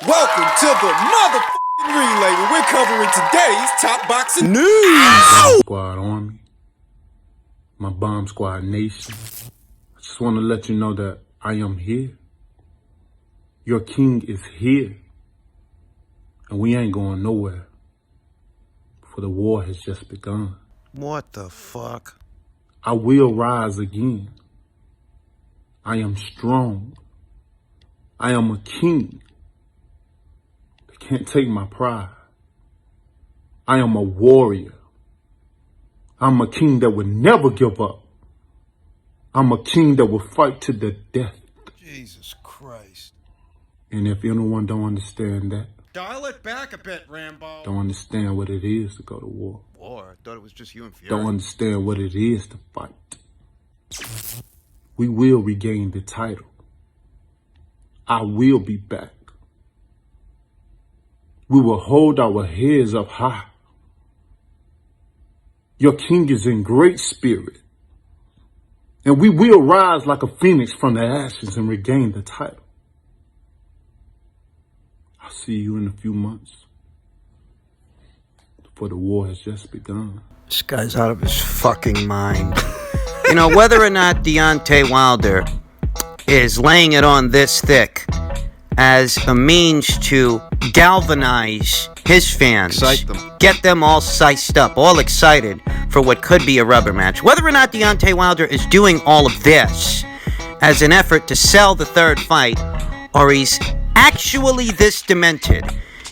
Welcome to the motherfucking relay where we're covering today's top boxing news. Squad Army, my Bomb Squad Nation. I just want to let you know that I am here. Your king is here. And we ain't going nowhere. For the war has just begun. What the fuck? I will rise again. I am strong. I am a king. They can't take my pride. I am a warrior. I'm a king that will never give up. I'm a king that will fight to the death. Jesus Christ. And if anyone don't understand that, Dial it back a bit, Rambo. don't understand what it is to go to war. War? I thought it was just you and Fury. Don't understand what it is to fight. We will regain the title. I will be back. We will hold our heads up high. Your king is in great spirit. And we will rise like a phoenix from the ashes and regain the title. I'll see you in a few months. For the war has just begun. This guy's out of his fucking mind. You know, whether or not Deontay Wilder is laying it on this thick as a means to galvanize his fans, Excite them. get them all sized up, all excited for what could be a rubber match. Whether or not Deontay Wilder is doing all of this as an effort to sell the third fight, or he's actually this demented,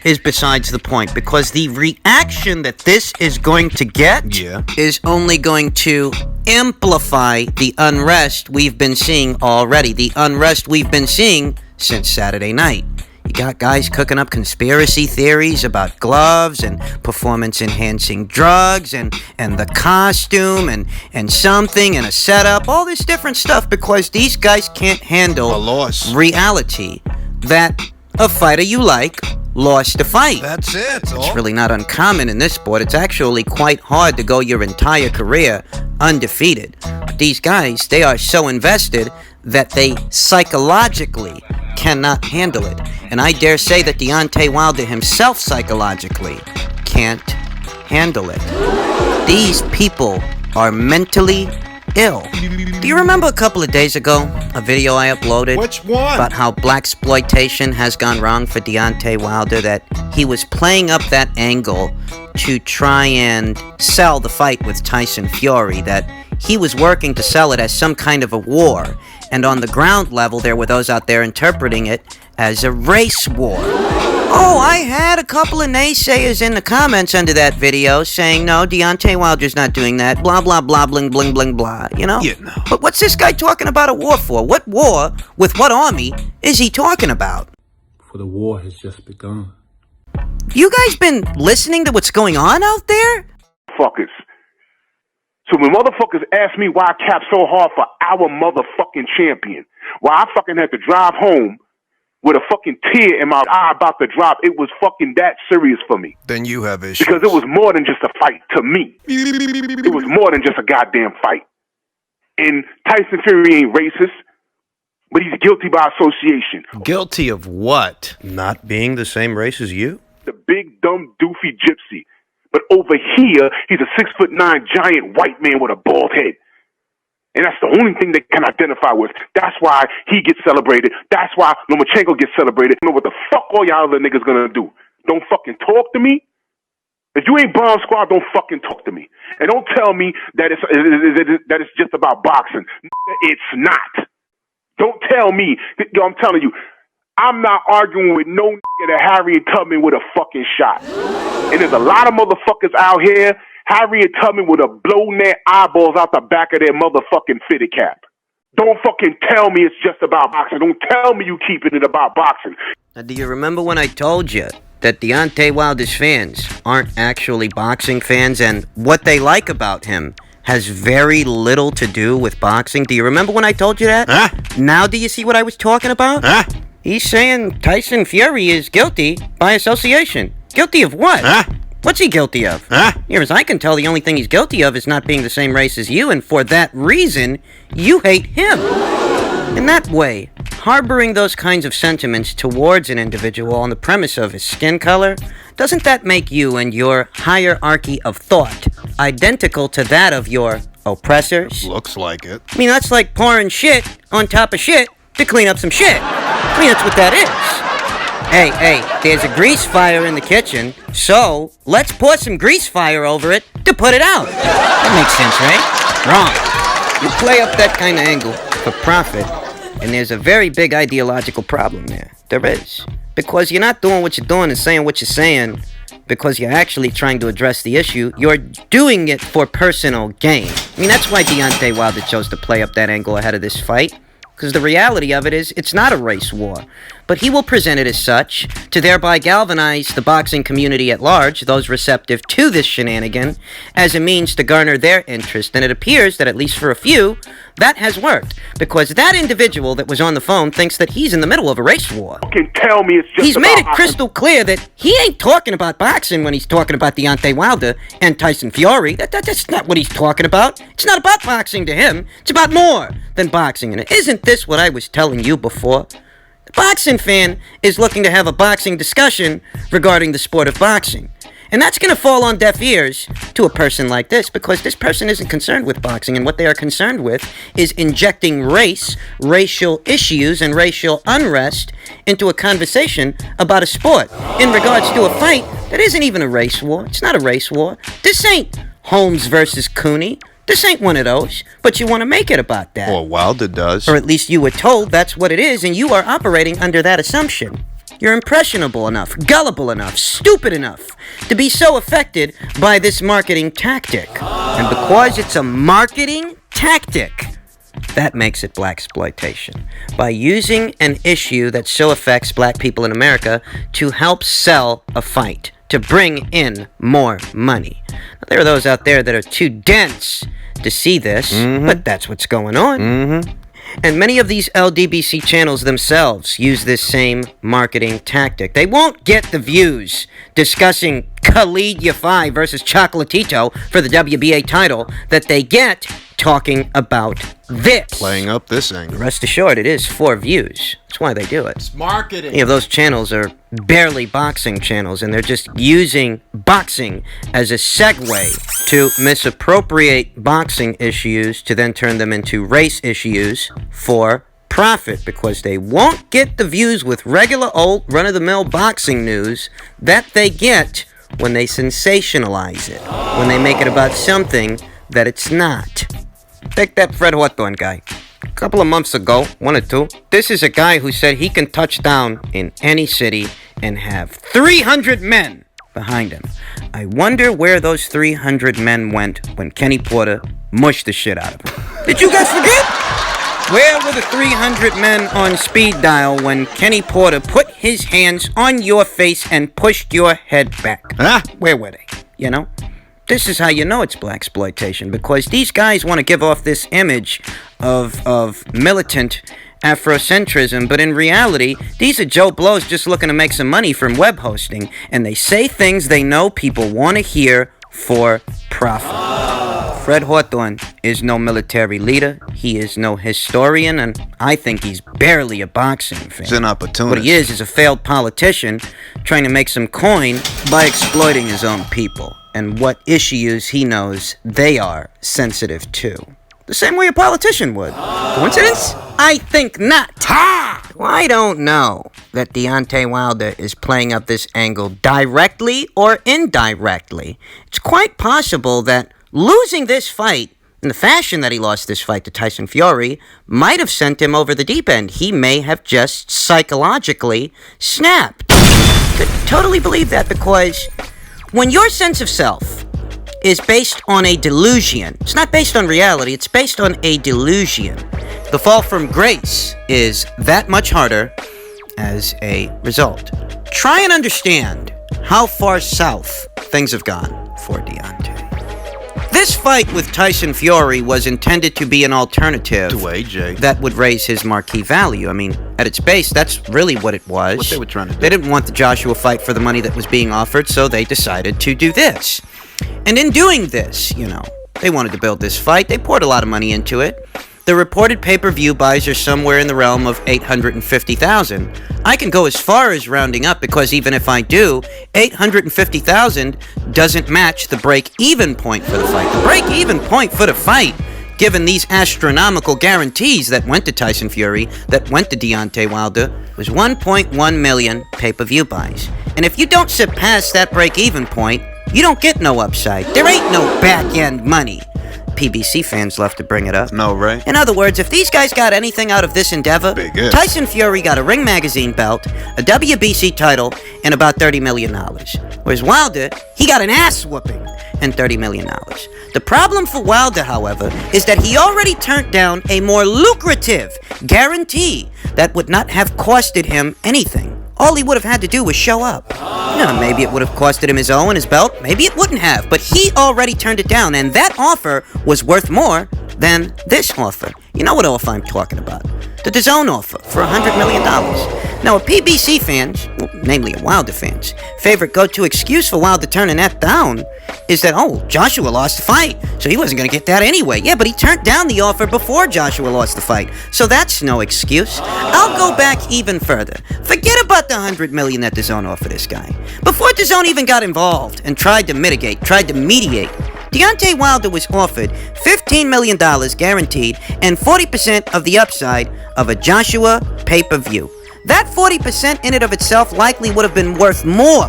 is besides the point, because the reaction that this is going to get is only going to amplify the unrest we've been seeing already. The unrest we've been seeing since Saturday night. You got guys cooking up conspiracy theories about gloves and performance-enhancing drugs and the costume and something and a setup, all this different stuff, because these guys can't handle A loss. reality that a fighter you like lost a fight. That's it. It's really not uncommon in this sport. It's actually quite hard to go your entire career undefeated. But these guys, they are so invested that they psychologically cannot handle it. And I dare say that Deontay Wilder himself psychologically can't handle it. These people are mentally ill. Do you remember a couple of days ago, a video I uploaded? Which one? About how blaxploitation has gone wrong for Deontay Wilder, that he was playing up that angle to try and sell the fight with Tyson Fury, that he was working to sell it as some kind of a war, and on the ground level there were those out there interpreting it as a race war. Oh, I had a couple of naysayers in the comments under that video saying, no, Deontay Wilder's not doing that, blah, blah, blah, bling, bling, bling, blah, you know? Yeah, no. But what's this guy talking about a war for? What war with what army is he talking about? For the war has just begun. You guys been listening to what's going on out there? Fuckers. So when motherfuckers ask me why I cap so hard for our motherfucking champion, why I fucking had to drive home with a fucking tear in my eye about to drop, it was fucking that serious for me. Then you have issues. Because it was more than just a fight to me. It was more than just a goddamn fight. And Tyson Fury ain't racist, but he's guilty by association. Guilty of what? Not being the same race as you? The big, dumb, doofy gypsy. But over here, he's a 6'9" giant white man with a bald head. And that's the only thing they can identify with. That's why he gets celebrated. That's why Lomachenko gets celebrated. You know what the fuck all y'all other niggas gonna do? Don't fucking talk to me? If you ain't Bomb Squad, don't fucking talk to me. And don't tell me that it's just about boxing. It's not. Don't tell me. Yo, I'm telling you, I'm not arguing with no nigga that Harriet Tubman with a fucking shot. And there's a lot of motherfuckers out here, Harriet Tubman would have blown their eyeballs out the back of their motherfucking fitted cap. Don't fucking tell me it's just about boxing. Don't tell me you keeping it about boxing. Now, do you remember when I told you that Deontay Wilder's fans aren't actually boxing fans, and what they like about him has very little to do with boxing? Do you remember when I told you that? Huh? Now do you see what I was talking about? Huh? He's saying Tyson Fury is guilty by association. Guilty of what? Huh? What's he guilty of? Huh? Near as I can tell, the only thing he's guilty of is not being the same race as you, and for that reason, you hate him. In that way, harboring those kinds of sentiments towards an individual on the premise of his skin color, doesn't that make you and your hierarchy of thought identical to that of your oppressors? Looks like it. I mean, that's like pouring shit on top of shit to clean up some shit. I mean, that's what that is. Hey, there's a grease fire in the kitchen, so let's pour some grease fire over it to put it out. That makes sense, right? Wrong. You play up that kind of angle for profit, and there's a very big ideological problem there. There is. Because you're not doing what you're doing and saying what you're saying because you're actually trying to address the issue. You're doing it for personal gain. I mean, that's why Deontay Wilder chose to play up that angle ahead of this fight. Because the reality of it is, it's not a race war. But he will present it as such, to thereby galvanize the boxing community at large, those receptive to this shenanigan, as a means to garner their interest. And it appears that, at least for a few, that has worked. Because that individual that was on the phone thinks that he's in the middle of a race war. You can tell me it's just He's made it crystal clear that he ain't talking about boxing when he's talking about Deontay Wilder and Tyson Fury. That's not what he's talking about. It's not about boxing to him. It's about more than boxing. And isn't this what I was telling you before? The boxing fan is looking to have a boxing discussion regarding the sport of boxing. And that's going to fall on deaf ears to a person like this, because this person isn't concerned with boxing, and what they are concerned with is injecting race, racial issues, and racial unrest into a conversation about a sport in regards to a fight that isn't even a race war. It's not a race war. This ain't Holmes versus Cooney. This ain't one of those, but you want to make it about that. Well, Wilder does. Or at least you were told that's what it is, and you are operating under that assumption. You're impressionable enough, gullible enough, stupid enough to be so affected by this marketing tactic. And because it's a marketing tactic, that makes it blaxploitation. By using an issue that so affects black people in America to help sell a fight, to bring in more money. Now, there are those out there that are too dense to see this, but that's what's going on. And many of these LDBC channels themselves use this same marketing tactic. They won't get the views discussing Khalid Yafai versus Chocolatito for the WBA title that they get talking about this. Playing up this angle. Rest assured, it is for views. That's why they do it. It's marketing. Many of those channels are barely boxing channels, and they're just using boxing as a segue to misappropriate boxing issues to then turn them into race issues for profit, because they won't get the views with regular old run-of-the-mill boxing news that they get when they sensationalize it, when they make it about something that it's not. Take that Fred Hawthorne guy. A couple of months ago, one or two, this is a guy who said he can touch down in any city and have 300 men behind him. I wonder where those 300 men went when Kenny Porter mushed the shit out of him. Did you guys forget? Where were the 300 men on speed dial when Kenny Porter put his hands on your face and pushed your head back? Huh? Where were they? You know? This is how you know it's blaxploitation, because these guys want to give off this image of militant Afrocentrism, but in reality, these are Joe Blows just looking to make some money from web hosting, and they say things they know people want to hear for profit. Fred Hawthorne is no military leader, he is no historian, and I think he's barely a boxing fan. He's an opportunist. What he is a failed politician trying to make some coin by exploiting his own people and what issues he knows they are sensitive to. The same way a politician would. Coincidence? I think not. Ha! Well, I don't know that Deontay Wilder is playing up this angle directly or indirectly. It's quite possible that losing this fight in the fashion that he lost this fight to Tyson Fury might have sent him over the deep end. He may have just psychologically snapped. I could totally believe that, because when your sense of self is based on a delusion, it's not based on reality, it's based on a delusion, the fall from grace is that much harder as a result. Try and understand how far south things have gone for Deontay. This fight with Tyson Fury was intended to be an alternative To AJ. that would raise his marquee value. I mean, at its base, that's really what it was. What they were trying to do. They didn't want the Joshua fight for the money that was being offered, so they decided to do this. And in doing this, you know, they wanted to build this fight. They poured a lot of money into it. The reported pay-per-view buys are somewhere in the realm of 850,000. I can go as far as rounding up because even if I do, 850,000 doesn't match the break-even point for the fight. The break-even point for the fight, given these astronomical guarantees that went to Tyson Fury, that went to Deontay Wilder, was 1.1 million pay-per-view buys. And if you don't surpass that break-even point, you don't get no upside. There ain't no back-end money. PBC fans love to bring it up. No, right? In other words, if these guys got anything out of this endeavor, Big if. Tyson Fury got a Ring Magazine belt, a WBC title, and about $30 million. Whereas Wilder, he got an ass whooping and $30 million. The problem for Wilder, however, is that he already turned down a more lucrative guarantee that would not have costed him anything. All he would have had to do was show up. Maybe it would have costed him his O and his belt. Maybe it wouldn't have. But he already turned it down, and that offer was worth more than this offer. You know what offer I'm talking about. The DAZN offer for $100 million. Now, a PBC fans, well, namely a Wilder fans, favorite go-to excuse for Wilder turning that down is that, Joshua lost the fight, so he wasn't going to get that anyway. Yeah, but he turned down the offer before Joshua lost the fight, so that's no excuse. I'll go back even further. Forget about the $100 million that DAZN offered this guy. Before DAZN even got involved and tried to mitigate, tried to mediate, Deontay Wilder was offered $15 million guaranteed and 40% of the upside of a Joshua pay-per-view. That 40% in and of itself likely would have been worth more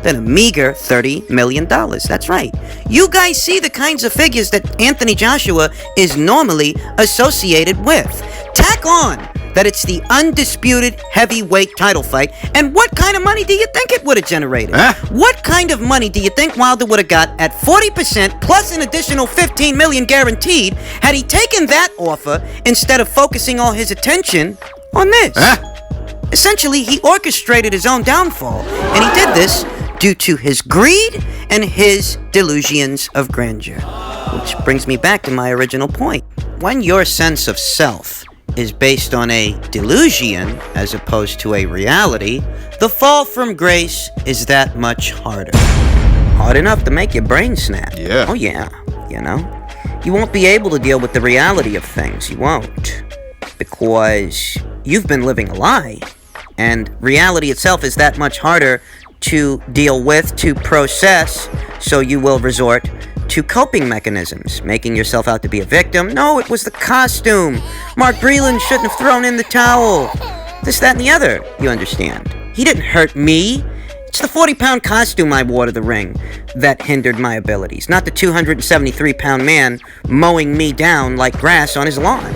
than a meager $30 million. That's right. You guys see the kinds of figures that Anthony Joshua is normally associated with. Tack on that it's the undisputed heavyweight title fight, and what kind of money do you think it would have generated? What kind of money do you think Wilder would have got at 40% plus an additional $15 million guaranteed had he taken that offer instead of focusing all his attention on this? Essentially, he orchestrated his own downfall, and he did this due to his greed and his delusions of grandeur. Which brings me back to my original point. When your sense of self is based on a delusion as opposed to a reality, the fall from grace is that much harder. Hard enough to make your brain snap. Yeah. Oh yeah, You won't be able to deal with the reality of things. You won't. Because you've been living a lie. And reality itself is that much harder to deal with, to process, so you will resort to coping mechanisms, making yourself out to be a victim. No, it was the costume. Mark Breland shouldn't have thrown in the towel. This, that, and the other, you understand. He didn't hurt me. It's the 40-pound costume I wore to the ring that hindered my abilities, not the 273-pound man mowing me down like grass on his lawn,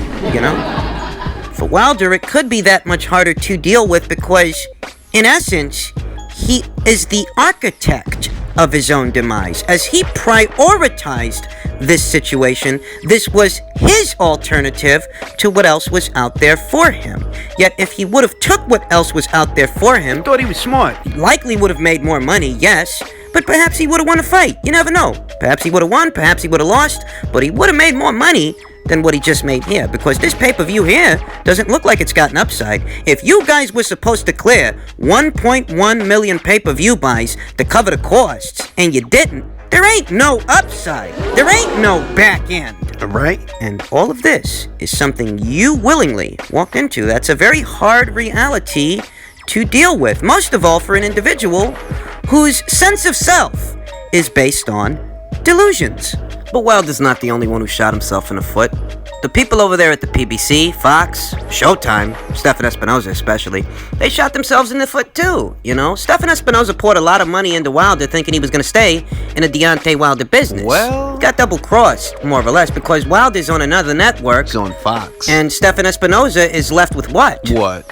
For Wilder, it could be that much harder to deal with because, in essence, he is the architect of his own demise. As he prioritized this situation, this was his alternative to what else was out there for him. Yet if he would have took what else was out there for him, Thought he was smart. he likely would have made more money, yes, but perhaps he would have won a fight. You never know. Perhaps he would have won, perhaps he would have lost, but he would have made more money than what he just made here, because this pay-per-view here doesn't look like it's got an upside. If you guys were supposed to clear 1.1 million pay-per-view buys to cover the costs, and you didn't, there ain't no upside. There ain't no back end. Right? And all of this is something you willingly walked into. That's a very hard reality to deal with, most of all for an individual whose sense of self is based on delusions. But Wilder's not the only one who shot himself in the foot. The people over there at the PBC, Fox, Showtime, Stephan Espinoza especially, they shot themselves in the foot too, Stephan Espinoza poured a lot of money into Wilder thinking he was going to stay in the Deontay Wilder business. Well, got double-crossed, more or less, because Wilder's on another network. He's on Fox. And Stephan Espinoza is left with what? What?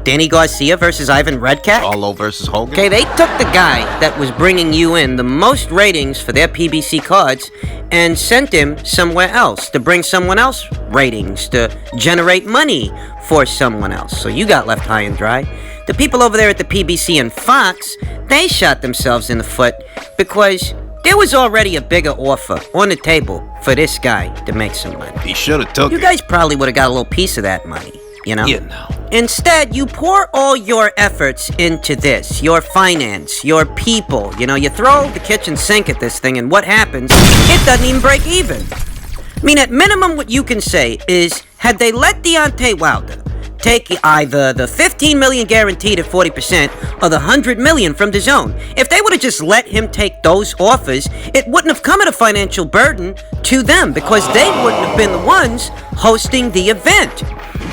Danny Garcia versus Ivan Redkach? Arlo versus Hogan? Okay, they took the guy that was bringing you in the most ratings for their PBC cards and sent him somewhere else to bring someone else ratings, to generate money for someone else. So you got left high and dry. The people over there at the PBC and Fox, they shot themselves in the foot because there was already a bigger offer on the table for this guy to make some money. He should have took You it. guys probably would have got a little piece of that money, No. Instead, you pour all your efforts into this, your finance, your people. You throw the kitchen sink at this thing, and what happens? It doesn't even break even. I mean, at minimum, what you can say is, had they let Deontay Wilder take either the $15 million guaranteed at 40% or the $100 million from DAZN, if they would have just let him take those offers, it wouldn't have come at a financial burden to them because they wouldn't have been the ones hosting the event.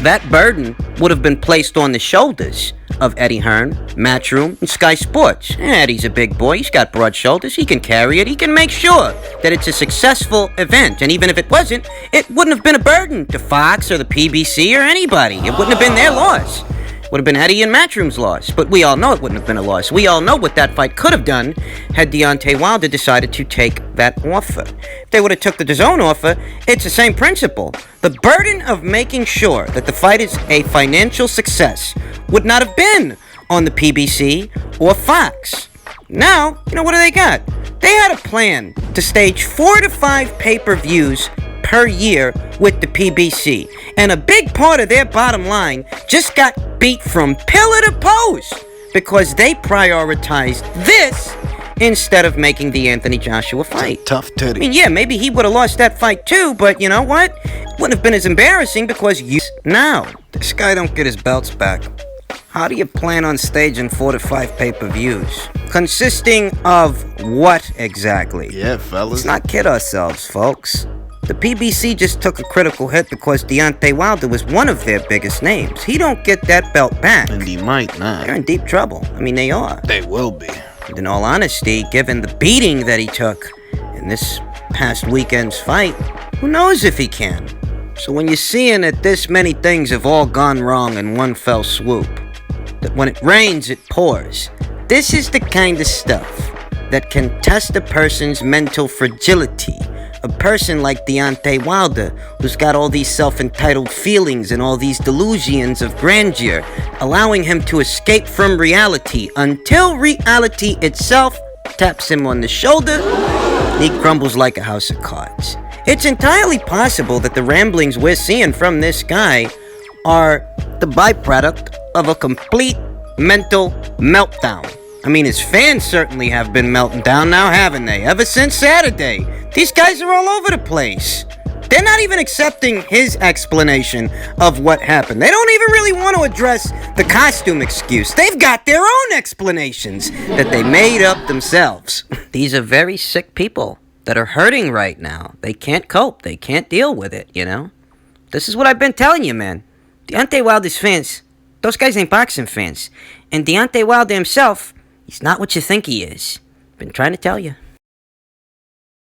That burden would have been placed on the shoulders of Eddie Hearn, Matchroom, and Sky Sports. Eddie's a big boy. He's got broad shoulders. He can carry it. He can make sure that it's a successful event. And even if it wasn't, it wouldn't have been a burden to Fox or the PBC or anybody. It wouldn't have been their loss. It would have been Eddie and Matchroom's loss. But we all know it wouldn't have been a loss. We all know what that fight could have done had Deontay Wilder decided to take that offer. If they would have took the DAZN offer, it's the same principle. The burden of making sure that the fight is a financial success would not have been on the PBC or Fox. Now, you know, what do they got? They had a plan to stage 4 to 5 pay-per-views per year with the PBC. And a big part of their bottom line just got beat from pillar to post because they prioritized this instead of making the Anthony Joshua fight. Tough titty. I mean, yeah, maybe he would have lost that fight too, but you know what? It wouldn't have been as embarrassing because now, this guy don't get his belts back. How do you plan on staging 4 to 5 pay-per-views? Consisting of what exactly? Yeah, fellas. Let's not kid ourselves, folks. The PBC just took a critical hit because Deontay Wilder was one of their biggest names. He don't get that belt back. And he might not. They're in deep trouble. I mean, they are. They will be. And in all honesty, given the beating that he took in this past weekend's fight, who knows if he can? So when you're seeing that this many things have all gone wrong in one fell swoop, that when it rains, it pours, this is the kind of stuff that can test a person's mental fragility. A person like Deontay Wilder, who's got all these self-entitled feelings and all these delusions of grandeur, allowing him to escape from reality until reality itself taps him on the shoulder, he crumbles like a house of cards. It's entirely possible that the ramblings we're seeing from this guy are the byproduct of a complete mental meltdown. I mean, his fans certainly have been melting down now, haven't they? Ever since Saturday. These guys are all over the place. They're not even accepting his explanation of what happened. They don't even really want to address the costume excuse. They've got their own explanations that they made up themselves. These are very sick people that are hurting right now. They can't cope. They can't deal with it, you know? This is what I've been telling you, man. Deontay Wilder's fans, those guys ain't boxing fans. And Deontay Wilder himself, he's not what you think he is. Been trying to tell you.